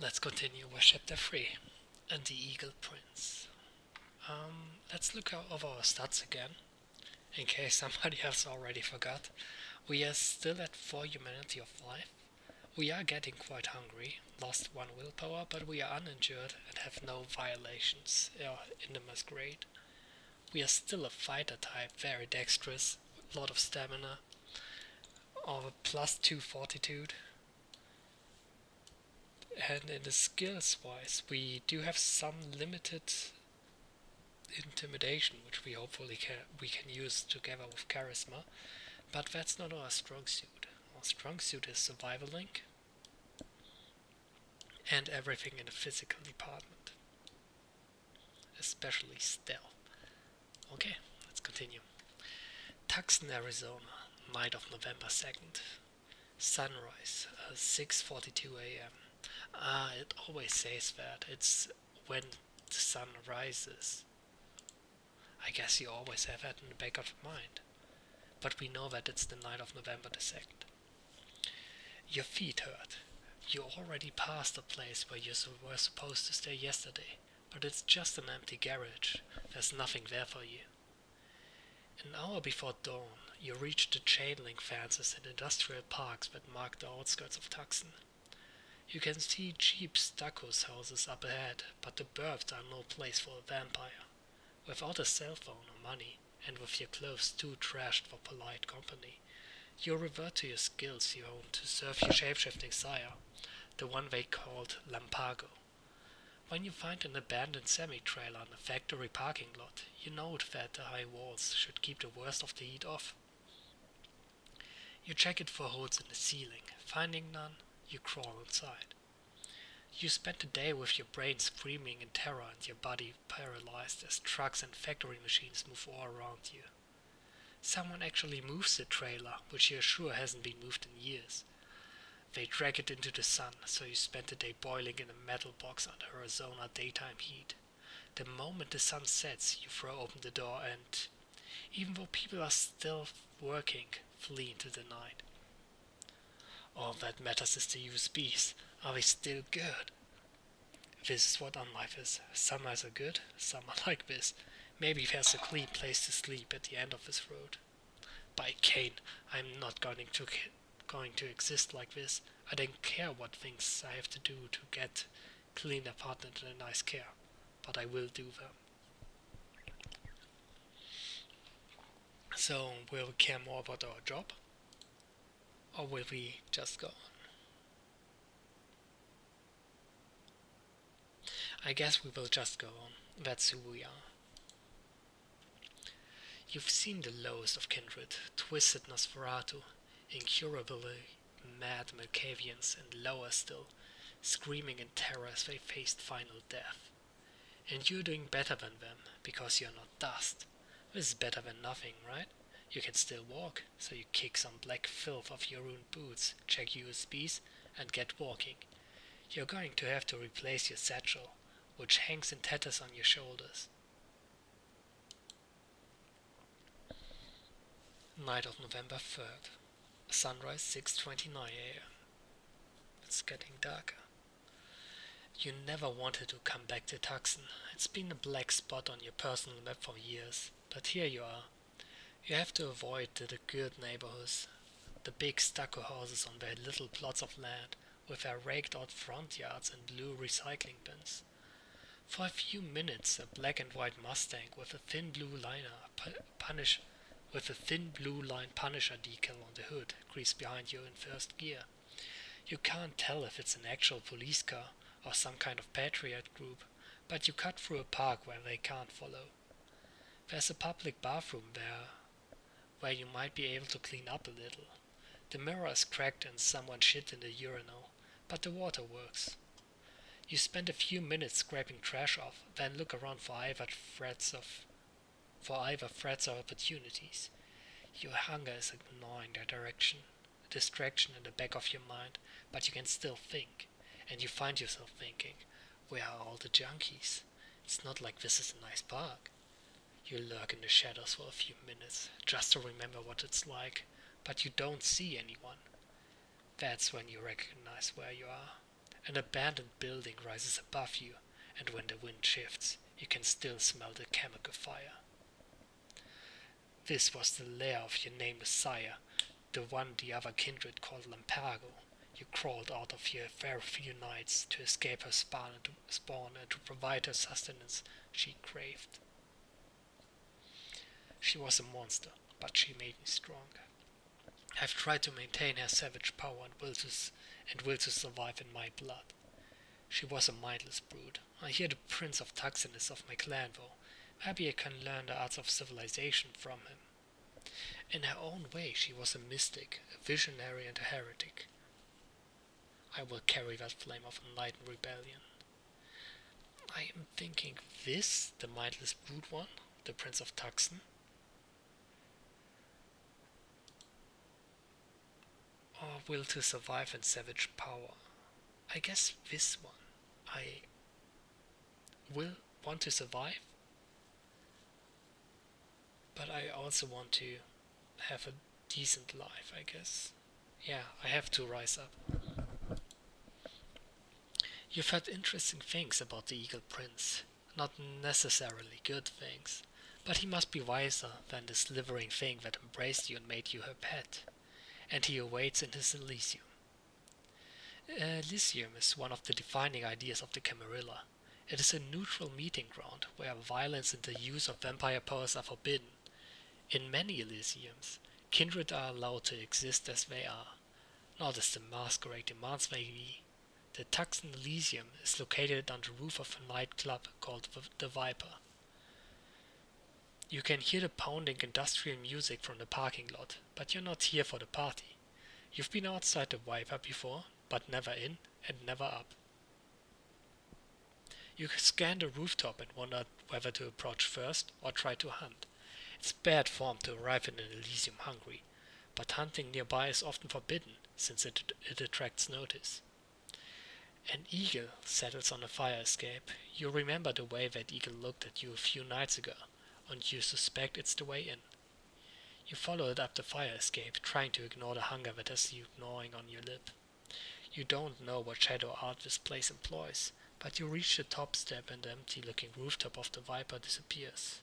Let's continue with chapter 3 and the Eagle Prince. Let's look over our stats again, in case somebody else already forgot. We are still at 4 humanity of 5. We are getting quite hungry, lost 1 willpower, but we are uninjured and have no violations in the Masquerade. We are still a fighter type, very dexterous, a lot of stamina, or +2 fortitude. And in the skills wise, we do have some limited intimidation, which we hopefully can use together with charisma, but that's not our strong suit. Our strong suit is survivaling and everything in the physical department, especially stealth. Okay, let's continue. Tucson, Arizona, night of November 2nd. Sunrise, 6:42 a.m. It always says that it's when the sun rises. I guess you always have that in the back of your mind. But we know that it's the night of November the 2nd. Your feet hurt. You already passed the place where you were supposed to stay yesterday, but it's just an empty garage. There's nothing there for you. An hour before dawn, you reach the chain link fences and industrial parks that mark the outskirts of Tucson. You can see cheap stucco houses up ahead, but the burbs are no place for a vampire. Without a cell phone or money, and with your clothes too trashed for polite company, you revert to your skills you own to serve your shapeshifting sire, the one they called Lampago. When you find an abandoned semi-trailer in a factory parking lot, you note that the high walls should keep the worst of the heat off. You check it for holes in the ceiling. Finding none, you crawl inside. You spend the day with your brain screaming in terror and your body paralyzed as trucks and factory machines move all around you. Someone actually moves the trailer, which you're sure hasn't been moved in years. They drag it into the sun, so you spend the day boiling in a metal box under Arizona daytime heat. The moment the sun sets, you throw open the door and, even though people are still working, flee into the night. All that matters is the USBs. Are they still good? This is what unlife is. Some are good, some are like this. Maybe there's a clean place to sleep at the end of this road. By Cain, I'm not going to exist like this. I don't care what things I have to do to get clean apartment and a nice care, but I will do them. So, will we care more about our job? Or will we just go on? I guess we will just go on. That's who we are. You've seen the lowest of kindred, twisted Nosferatu, incurably mad Malkavians, and lower still, screaming in terror as they faced final death. And you're doing better than them, because you're not dust. This is better than nothing, right? You can still walk, so you kick some black filth off your ruined boots, check USBs, and get walking. You're going to have to replace your satchel, which hangs in tatters on your shoulders. Night of November 3rd. Sunrise 6:29 a.m. It's getting darker. You never wanted to come back to Tucson. It's been a black spot on your personal map for years, but here you are. You have to avoid the good neighborhoods, the big stucco houses on their little plots of land, with their raked out front yards and blue recycling bins. For a few minutes, a black and white Mustang with a thin blue line Punisher decal on the hood creeps behind you in first gear. You can't tell if it's an actual police car or some kind of patriot group, but you cut through a park where they can't follow. There's a public bathroom there where you might be able to clean up a little. The mirror is cracked and someone shit in the urinal, but the water works. You spend a few minutes scraping trash off, then look around for either threats or opportunities. Your hunger is ignoring their direction, a distraction in the back of your mind, but you can still think, and you find yourself thinking, where are all the junkies? It's not like this is a nice park. You lurk in the shadows for a few minutes, just to remember what it's like, but you don't see anyone. That's when you recognize where you are. An abandoned building rises above you, and when the wind shifts, you can still smell the chemical fire. This was the lair of your nameless sire, the one the other kindred called Lampago. You crawled out of here very few nights to escape her spawn and to provide her sustenance she craved. She was a monster, but she made me strong. I've tried to maintain her savage power and will to survive in my blood. She was a mindless brute. I hear the Prince of Tuxin is of my clan, though. Maybe I can learn the arts of civilization from him. In her own way, she was a mystic, a visionary, and a heretic. I will carry that flame of enlightened rebellion. I am thinking this, the mindless brute one, the Prince of Tuxin, or will to survive in savage power. I guess this one. I will want to survive, but I also want to have a decent life, I guess. Yeah, I have to rise up. You've heard interesting things about the Eagle Prince. Not necessarily good things, but he must be wiser than the slithering thing that embraced you and made you her pet. And he awaits in his Elysium. Elysium is one of the defining ideas of the Camarilla. It is a neutral meeting ground where violence and the use of vampire powers are forbidden. In many Elysiums, kindred are allowed to exist as they are, not as the Masquerade demands they be. The Tuxen Elysium is located on the roof of a nightclub called the Viper. You can hear the pounding industrial music from the parking lot, but you're not here for the party. You've been outside the Viper before, but never in and never up. You scan the rooftop and wonder whether to approach first or try to hunt. It's bad form to arrive in an Elysium hungry, but hunting nearby is often forbidden since it attracts notice. An eagle settles on a fire escape. You remember the way that eagle looked at you a few nights ago, and you suspect it's the way in. You follow it up the fire escape, trying to ignore the hunger that has you gnawing on your lip. You don't know what shadow art this place employs, but you reach the top step and the empty-looking rooftop of the Viper disappears.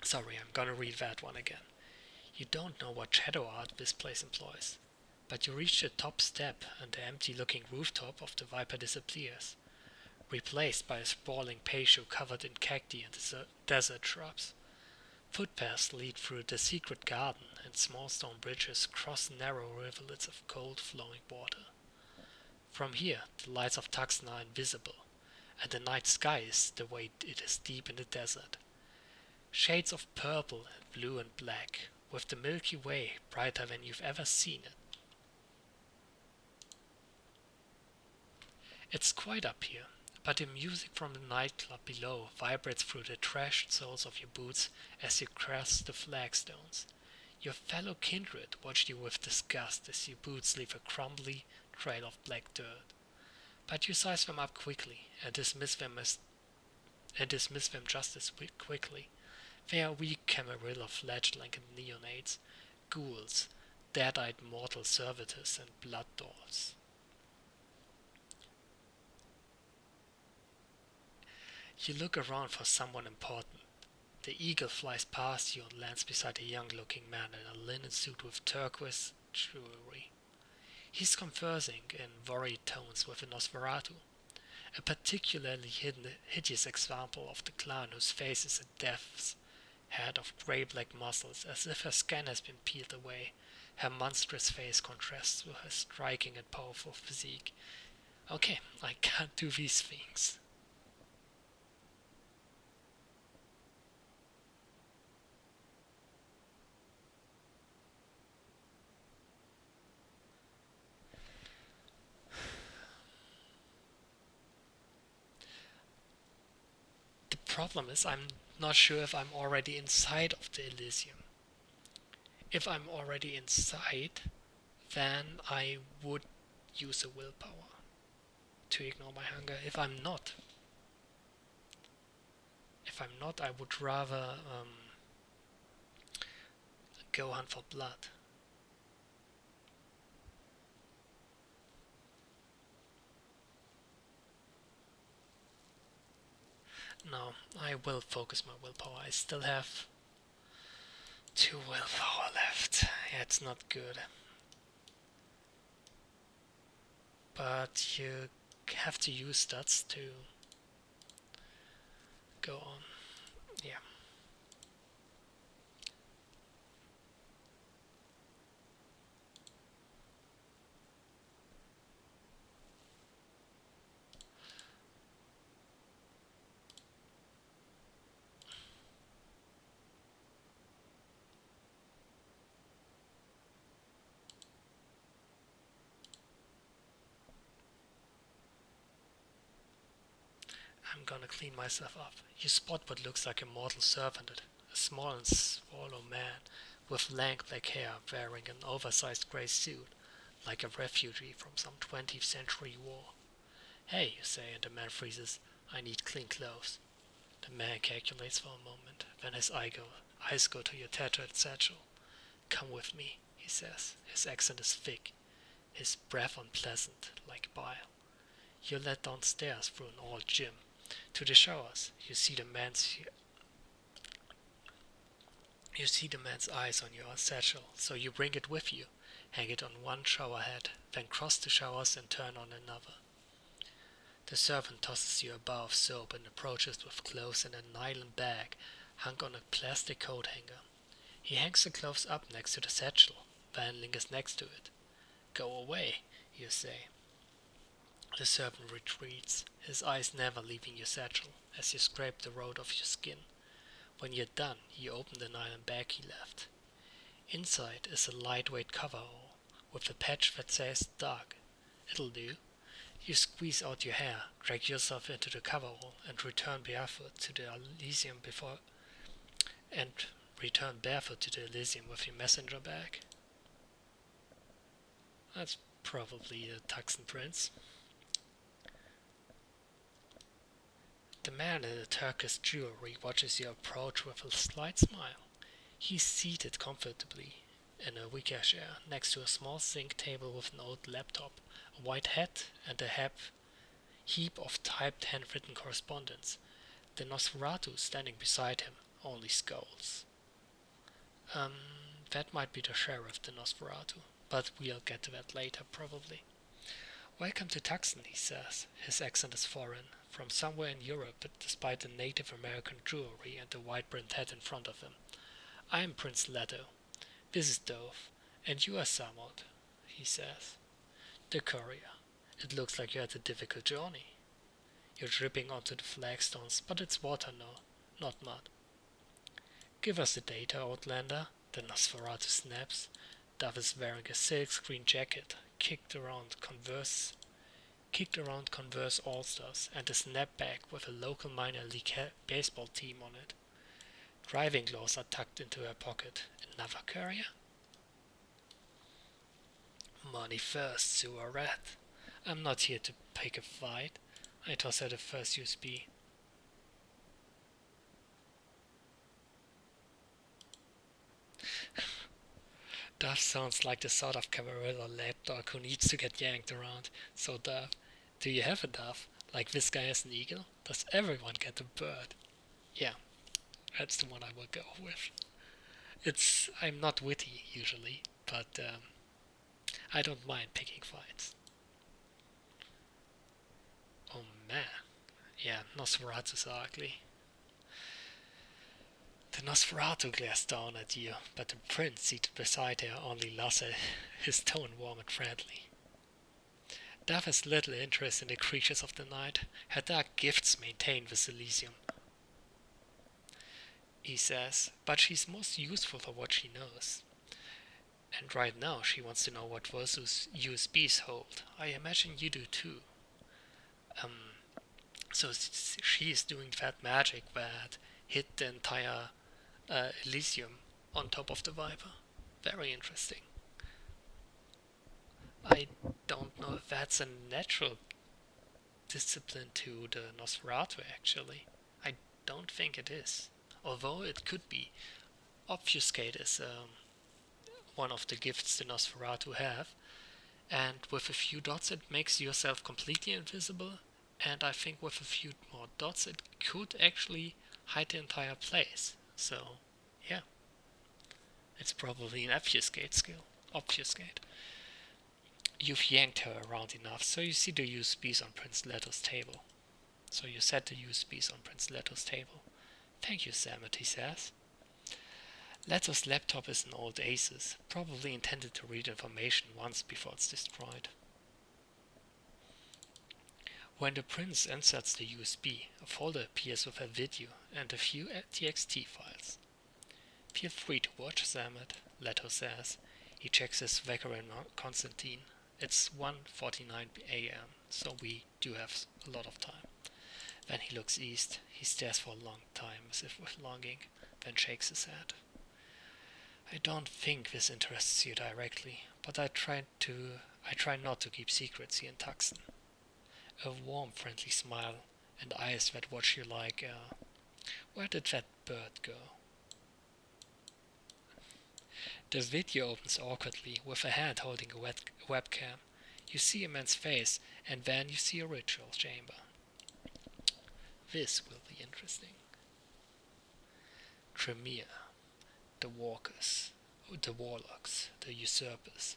Sorry, I'm gonna read that one again. You don't know what shadow art this place employs, but you reach the top step and the empty-looking rooftop of the Viper disappears, replaced by a sprawling patio covered in cacti and desert shrubs. Footpaths lead through the secret garden, and small stone bridges cross narrow rivulets of cold flowing water. From here, the lights of Tuxen are invisible, and the night sky is the way it is deep in the desert. Shades of purple and blue and black, with the Milky Way brighter than you've ever seen it. It's quiet up here, but the music from the nightclub below vibrates through the trashed soles of your boots as you cross the flagstones. Your fellow kindred watch you with disgust as your boots leave a crumbly trail of black dirt. But you size them up quickly and dismiss them just as quickly. They are weak Camarilla fledgling and neonates, ghouls, dead-eyed mortal servitors, and blood dolls. You look around for someone important. The eagle flies past you and lands beside a young-looking man in a linen suit with turquoise jewelry. He's conversing in worried tones with a Nosferatu, a particularly hideous example of the clown whose face is a death's head of grey-black muscles, as if her skin has been peeled away. Her monstrous face contrasts with her striking and powerful physique. Okay, I can't do these things. The problem is I'm not sure if I'm already inside of the Elysium. If I'm already inside, then I would use a willpower to ignore my hunger. If I'm not, I would rather go hunt for blood. I will focus my willpower. I still have 2 willpower left. Yeah, it's not good. But you have to use stats to go on. Yeah. I'm gonna clean myself up. You spot what looks like a mortal servant, a small and swallow man with lank black hair wearing an oversized grey suit, like a refugee from some 20th century war. Hey, you say, and the man freezes. I need clean clothes. The man calculates for a moment, then his eyes go to your tattered satchel. Come with me, he says. His accent is thick, his breath unpleasant, like bile. You're led downstairs through an old gym. To the showers, you see the man's eyes on your satchel, so you bring it with you, hang it on one shower head, then cross the showers and turn on another. The servant tosses you a bar of soap and approaches with clothes in a nylon bag hung on a plastic coat hanger. He hangs the clothes up next to the satchel, then lingers next to it. Go away, you say. The servant retreats, his eyes never leaving your satchel, as you scrape the road off your skin. When you're done, you open the nylon bag he left. Inside is a lightweight coverall with a patch that says Dog. It'll do. You squeeze out your hair, drag yourself into the coverall, and return barefoot to the Elysium with your messenger bag. That's probably a Tuxan prince. The man in the Turkish jewelry watches you approach with a slight smile. He's seated comfortably in a wicker chair next to a small zinc table with an old laptop, a white hat, and a heap of typed handwritten correspondence. The Nosferatu standing beside him only scowls. That might be the sheriff, the Nosferatu, but we'll get to that later, probably. Welcome to Tucson, he says. His accent is foreign, from somewhere in Europe, but despite the Native American jewelry and the white-brimmed hat in front of him. I'm Prince Leto. This is Dove. And you are Samot, he says. The courier. It looks like you had a difficult journey. You're dripping onto the flagstones, but it's water now, not mud. Give us the data, Outlander, the Nosferatu snaps. Dove is wearing a silkscreen jacket, kicked around Converse All-Stars, and a snapback with a local minor league baseball team on it. Driving gloves are tucked into her pocket. Another courier? Money first, sewer rat. I'm not here to pick a fight. I toss her the first USB. Dove sounds like the sort of Camarilla lapdog who needs to get yanked around. So Dove, do you have a dove? Like this guy has an eagle? Does everyone get a bird? Yeah, that's the one I will go with. I'm not witty usually, but I don't mind picking fights. Oh man, yeah, Nosferatu's are ugly. The Nosferatu glares down at you, but the prince seated beside her only laughs at his tone warm and friendly. Dove has little interest in the creatures of the night. Her dark gifts maintain this Elysium, he says, but she's most useful for what she knows. And right now she wants to know what Vosu's USBs hold. I imagine you do too. So she is doing that magic that hit the entire Elysium on top of the Viper. Very interesting. I don't know if that's a natural discipline to the Nosferatu, actually. I don't think it is. Although it could be. Obfuscate is one of the gifts the Nosferatu have, and with a few dots it makes yourself completely invisible, and I think with a few more dots it could actually hide the entire place. So, yeah, it's probably an obfuscate skill. Obfuscate. You've yanked her around enough, so you see the USBs on Prince Leto's table. So you set the USBs on Prince Leto's table. Thank you, Samet, he says. Leto's laptop is an old Asus, probably intended to read information once before it's destroyed. When the prince inserts the USB, a folder appears with a video and a few TXT files. Feel free to watch, Samet, Leto says. He checks his wecker in Constantine. It's 1:49 a.m., so we do have a lot of time. Then he looks east. He stares for a long time, as if with longing, then shakes his head. I don't think this interests you directly, but I try not to keep secrets here in Tucson. A warm, friendly smile, and eyes that watch you like, where did that bird go? The video opens awkwardly, with a hand holding a webcam. You see a man's face, and then you see a ritual chamber. This will be interesting. Tremere, the walkers, the warlocks, the usurpers,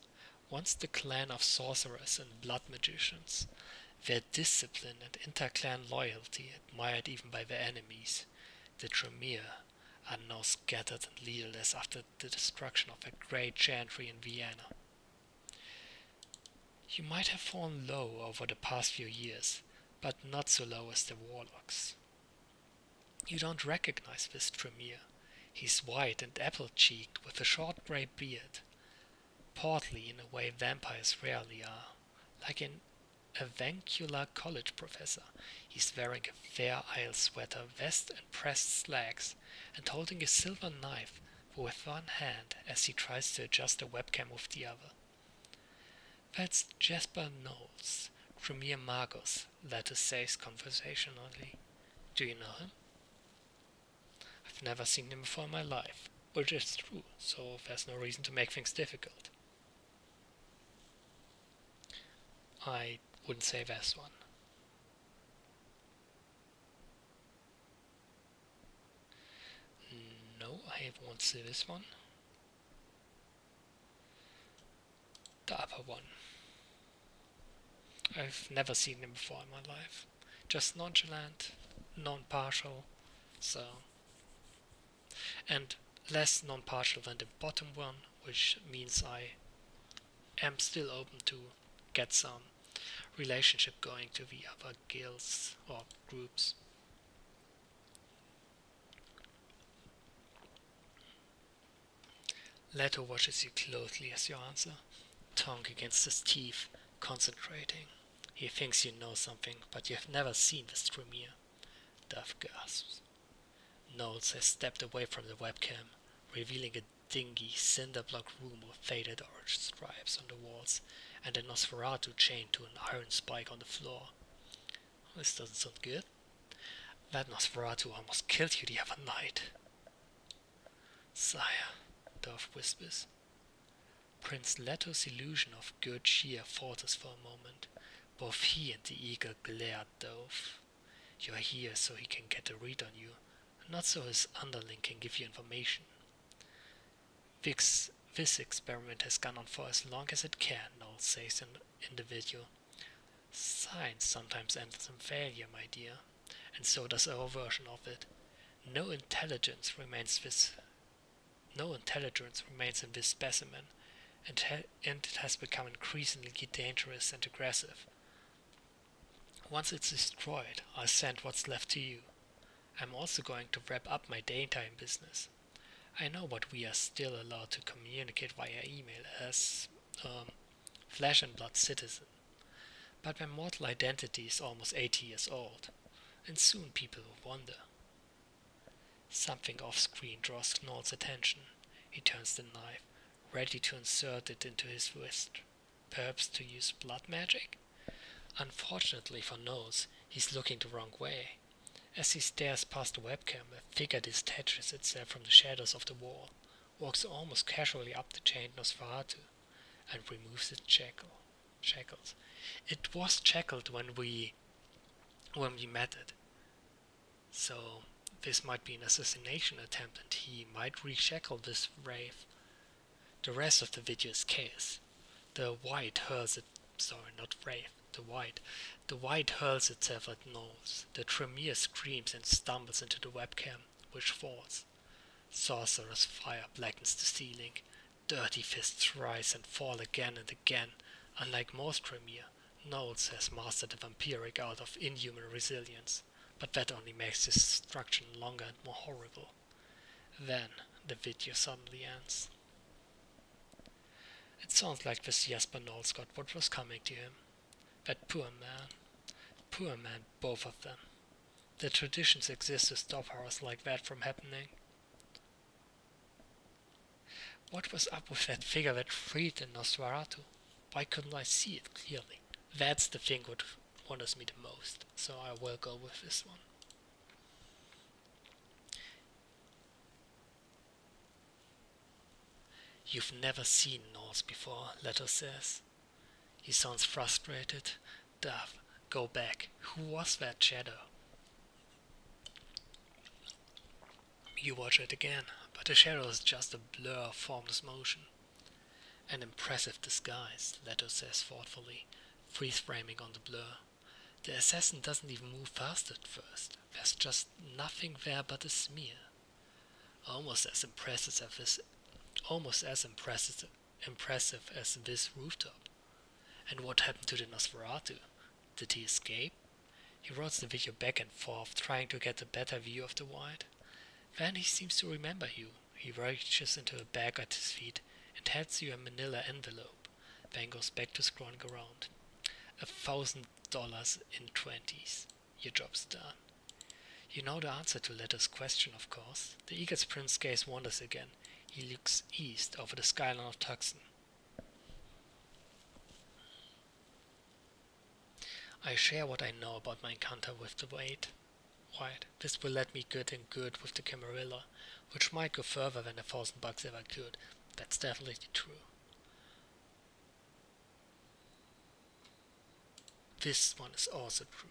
once the clan of sorcerers and blood magicians, their discipline and inter-clan loyalty admired even by their enemies, the Tremere are now scattered and leaderless after the destruction of that great chantry in Vienna. You might have fallen low over the past few years, but not so low as the warlocks. You don't recognize this Tremere. He's white and apple-cheeked with a short grey beard, portly in a way vampires rarely are, like an avuncular college professor. He's wearing a fair isle sweater, vest and pressed slacks, and holding a silver knife with one hand as he tries to adjust the webcam with the other. That's Jasper Knowles, Tremere Magos, Leto says conversationally. Do you know him? I've never seen him before in my life, which is true, so there's no reason to make things difficult. I wouldn't say there's one. No, I won't say this one. The upper one. I've never seen him before in my life. Just nonchalant, non-partial, so... And less non-partial than the bottom one, which means I am still open to get some relationship going to the other guilds or groups. Leto watches you closely as you answer, tongue against his teeth, concentrating. He thinks you know something, but you have never seen this Tremere. Duff gasps. Knowles has stepped away from the webcam, revealing a dingy, cinder-block room with faded orange stripes on the walls and a Nosferatu chained to an iron spike on the floor. This doesn't sound good. That Nosferatu almost killed you the other night. Sire, Dove whispers. Prince Leto's illusion of good cheer falters for a moment. Both he and the eagle glare at Dove. You're here so he can get a read on you, not so his underling can give you information. This experiment has gone on for as long as it can, Knowles says in the video. Science sometimes ends in failure, my dear, and so does our version of it. No intelligence remains in this specimen, and it has become increasingly dangerous and aggressive. Once it's destroyed, I'll send what's left to you. I'm also going to wrap up my daytime business. I know what we are still allowed to communicate via email as flesh and blood citizen, but my mortal identity is almost 80 years old, and soon people will wonder. Something off-screen draws Knoll's attention. He turns the knife, ready to insert it into his wrist, perhaps to use blood magic? Unfortunately for Knowles, he's looking the wrong way. As he stares past the webcam, a figure detaches itself from the shadows of the wall, walks almost casually up the chained Nosferatu, and removes its shackles. It was shackled when we met it. So This might be an assassination attempt and he might reshackle this wraith. The rest of the video is chaos. The white hurls it. Sorry, not wraith. The white. The white hurls itself at Knowles. The Tremere screams and stumbles into the webcam, which falls. Sorcerer's fire blackens the ceiling. Dirty fists rise and fall again and again. Unlike most Tremere, Knowles has mastered the vampiric art of inhuman resilience, but that only makes his destruction longer and more horrible. Then the video suddenly ends. It sounds like this Jasper Knowles got what was coming to him. That poor man, both of them. The traditions exist to stop horrors like that from happening. What was up with that figure that freed the Nosferatu? Why couldn't I see it clearly? That's the thing that wonders me the most, so I will go with this one. You've never seen Knowles before, Leto says. He sounds frustrated. Duff, go back. Who was that shadow? You watch it again, but the shadow is just a blur of formless motion. An impressive disguise, Leto says thoughtfully, freeze-framing on the blur. The assassin doesn't even move fast at first. There's just nothing there but a smear. Almost as impressive as this rooftop. And what happened to the Nosferatu? Did he escape? He rolls the video back and forth, trying to get a better view of the white. Then he seems to remember you. He reaches into a bag at his feet and hands you a manila envelope, then goes back to scrolling around. $1,000 in 20s. Your job's done. You know the answer to Leto's question, of course. The Eagle's Prince gaze wanders again. He looks east over the skyline of Tucson. I share what I know about my encounter with the white. This will let me get in good with the Camarilla, which might go further than $1,000 ever could. That's definitely true. This one is also true.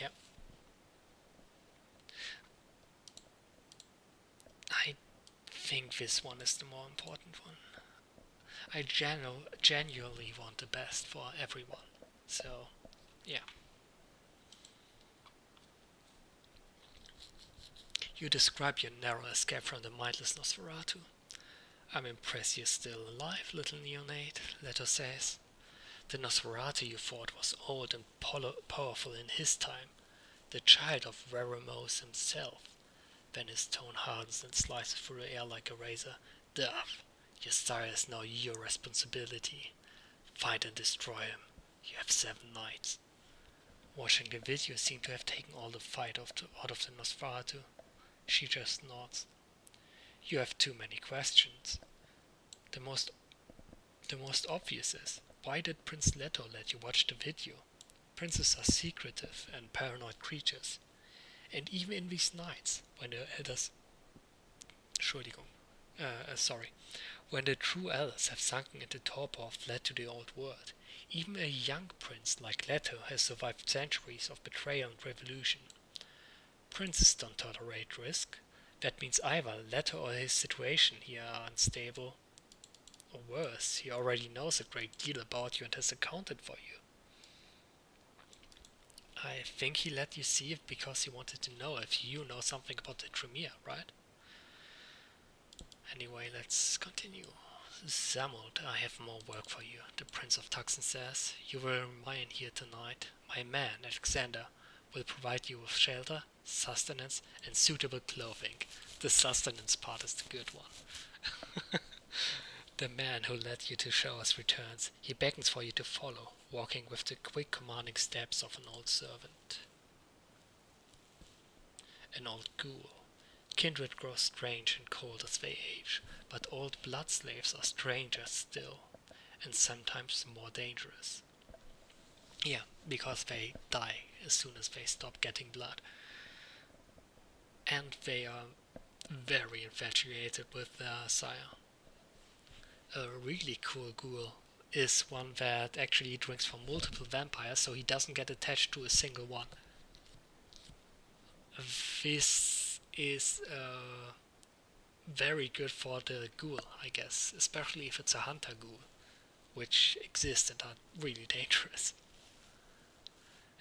Yep. I think this one is the more important one. I genuinely want the best for everyone. So, yeah. You describe your narrow escape from the mindless Nosferatu. I'm impressed you're still alive, little neonate, Leto says. The Nosferatu you fought was old and powerful in his time, the child of Veramos himself. Then his tone hardens and slices through the air like a razor. Duff, your sire is now your responsibility. Find and destroy him. You have 7 nights. Watching the video seemed to have taken all the fight out of the Nosferatu. She just nods. You have too many questions. The most obvious is, why did Prince Leto let you watch the video? Princes are secretive and paranoid creatures. And even in these nights, when the elders... when the true elders have sunken into torpor or fled to the old world, even a young prince like Leto has survived centuries of betrayal and revolution. Princes don't tolerate risk. That means either Leto or his situation here are unstable, or worse, he already knows a great deal about you and has accounted for you. I think he let you see it because he wanted to know if you know something about the Tremere, right? Anyway, let's continue. Zamult, I have more work for you, the Prince of Tucson says. You will remain here tonight. My man, Alexander, will provide you with shelter, sustenance, and suitable clothing. The sustenance part is the good one. The man who led you to showers returns. He beckons for you to follow, walking with the quick commanding steps of an old servant. An old ghoul. Kindred grow strange and cold as they age, but old blood slaves are strangers still, and sometimes more dangerous. Yeah, because they die as soon as they stop getting blood. And they are very infatuated with their sire. A really cool ghoul is one that actually drinks from multiple vampires, so he doesn't get attached to a single one. This is very good for the ghoul, I guess, especially if it's a hunter ghoul, which exist and are really dangerous.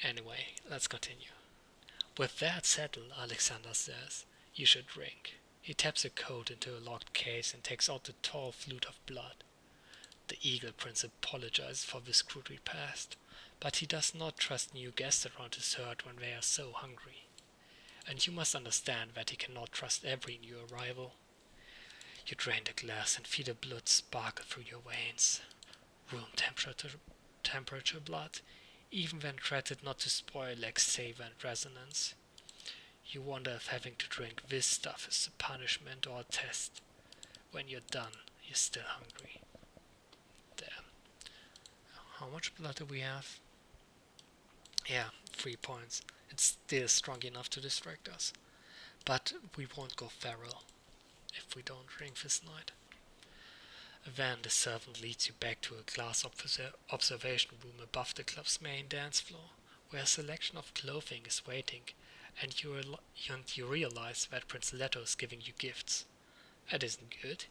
Anyway, let's continue. With that settled, Alexander says, you should drink. He taps a coat into a locked case and takes out the tall flute of blood. The Eagle Prince apologizes for this crude repast, but he does not trust new guests around his herd when they are so hungry. And you must understand that he cannot trust every new arrival. You drain the glass and feel the blood sparkle through your veins. Room temperature blood, even when threatened not to spoil like savor and resonance. You wonder if having to drink this stuff is a punishment or a test. When you're done, you're still hungry. There. How much blood do we have? Yeah, 3 points. It's still strong enough to distract us. But we won't go feral if we don't drink this night. Then the servant leads you back to a glass observation room above the club's main dance floor, where a selection of clothing is waiting, and you realize that Prince Leto is giving you gifts. That isn't good.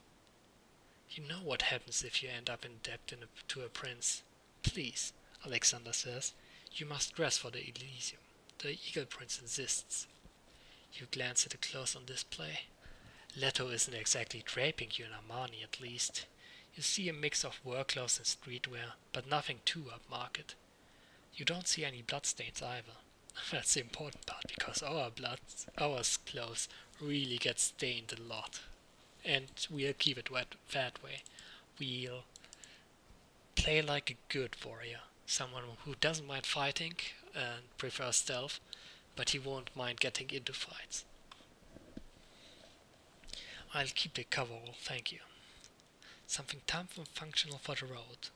You know what happens if you end up in debt to a prince. Please, Alexander says, you must dress for the Elysium. The Eagle Prince insists. You glance at the clothes on display. Leto isn't exactly draping you in Armani, at least. You see a mix of work clothes and streetwear, but nothing too upmarket. You don't see any bloodstains either. That's the important part, because our clothes really get stained a lot. And we'll keep it that way. We'll play like a good warrior. Someone who doesn't mind fighting and prefers stealth, but he won't mind getting into fights. I'll keep the coverall, thank you. Something tough and functional for the road.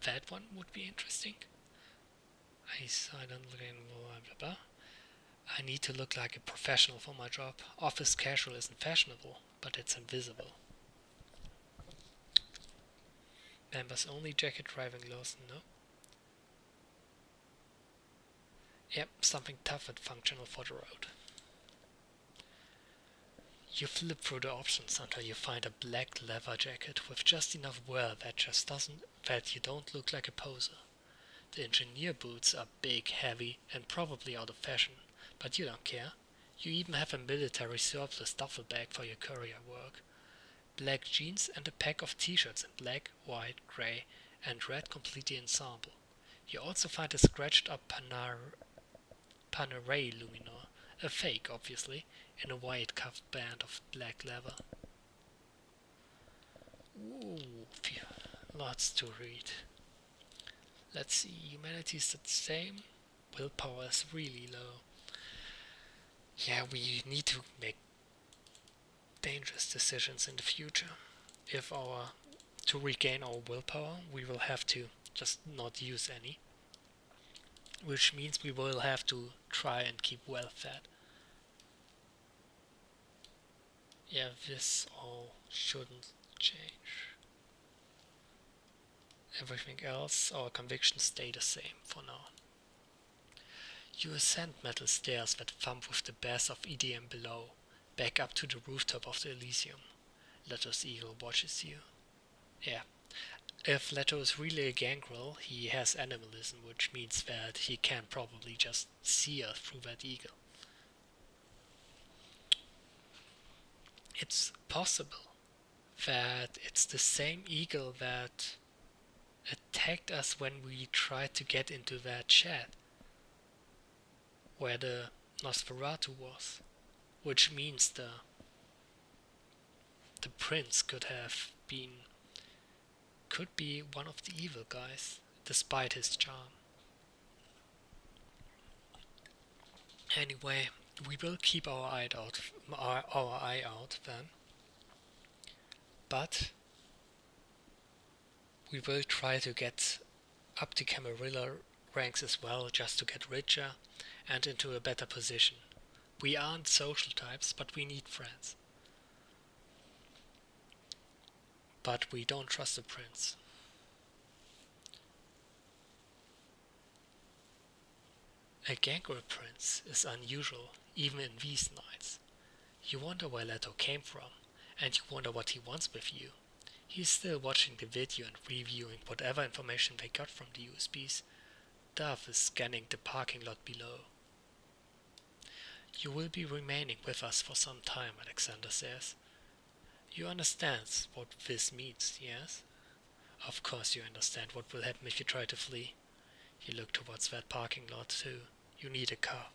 That one would be interesting. I don't look in blah blah blah. I need to look like a professional for my job. Office casual isn't fashionable, but it's invisible. Members only jacket, driving gloves, no. Yep, something tough and functional for the road. You flip through the options until you find a black leather jacket with just enough wear that you don't look like a poser. The engineer boots are big, heavy, and probably out of fashion, but you don't care. You even have a military surplus duffel bag for your courier work. Black jeans and a pack of t-shirts in black, white, grey, and red complete the ensemble. You also find a scratched up Panerai Luminor, a fake obviously, in a white cuffed band of black leather. Ooh, phew, lots to read. Let's see, humanity is the same, willpower is really low. Yeah, we need to make dangerous decisions in the future. To regain our willpower, we will have to just not use any, which means we will have to try and keep well fed. Yeah, this all shouldn't change. Everything else, our convictions stay the same for now. You ascend metal stairs that thump with the bass of EDM below, back up to the rooftop of the Elysium. Leto's eagle watches you. Yeah, if Leto is really a gangrel, he has animalism, which means that he can probably just see us through that eagle. It's possible that it's the same eagle that attacked us when we tried to get into that shed where the Nosferatu was, which means the prince could be one of the evil guys, despite his charm. Anyway, we will keep our eye out then, but we will try to get up to Camarilla ranks as well, just to get richer and into a better position. We aren't social types, but we need friends. But we don't trust the prince. A gangrel prince is unusual, even in these nights. You wonder where Leto came from, and you wonder what he wants with you. He's still watching the video and reviewing whatever information they got from the USBs. Duff is scanning the parking lot below. You will be remaining with us for some time, Alexander says. You understand what this means, yes? Of course you understand what will happen if you try to flee. You look towards that parking lot too. You need a car.